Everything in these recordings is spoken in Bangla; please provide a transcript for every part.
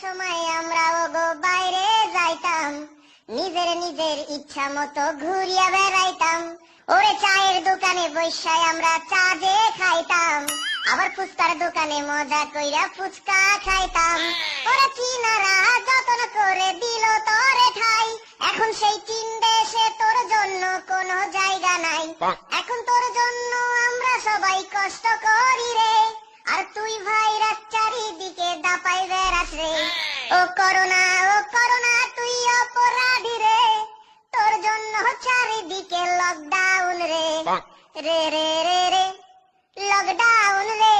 সময় আমরা ওগো বাইরে যাইতাম, নিজের ইচ্ছা মতো ঘুরিয়া বেড়াইতাম। ওরে চায়ের দোকানে বৈশায় আমরা চা যে খাইতাম, আবার ফুচকার দোকানে মজা কইরা ফুচকা খাইতাম। ওরে চিনারা যতন করে দিল তোরে ঠাই, এখন সেই চীন দেশে তোর জন্য কোনো জায়গা নাই। এখন তোর জন্য আমরা সবাই কষ্ট করি রে, আর তুই ভাইরাস চারিদিকে দাপাই বেড়াস রে। ও করোনা তুই অপরাধী রে, তোর জন্য চারিদিকে লকডাউন রে। রে রে রে রে লকডাউন রে,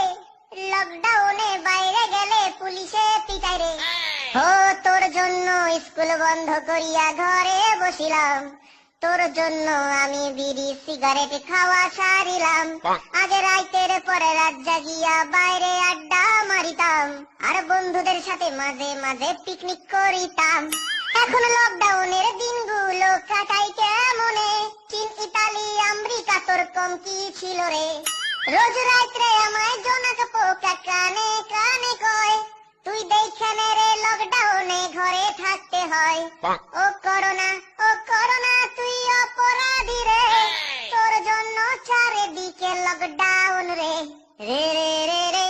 লকডাউনে বাইরে গেলে পুলিশে পিটাই রে। ও তোর জন্য স্কুল বন্ধ করিয়া ঘরে বসিলাম, তোর জন্য আমি বিড়ি সিগারেট খাওয়া সারিলাম। আগে রাইতের পরে রাত জাগিয়া বাইরে আড্ডা মারিতাম, আর বন্ধুদের সাথে মাঝে মাঝে পিকনিক করিতাম। এখন লকডাউনের দিনগুলো কাটাই কেমনে, চীন ইতালি আমেরিকা তোর কম কি ছিল রে। রোজ রাত্রে আমায় জোনাক পোকা কানে কানে কয়, তুই দেখেনে রে লকডাউনে ঘরে থাকতে হয়। ও করোনা তুই অপরাধী রে, তোর জন্য চারিদিকে লকডাউন রে। রে রে রে রে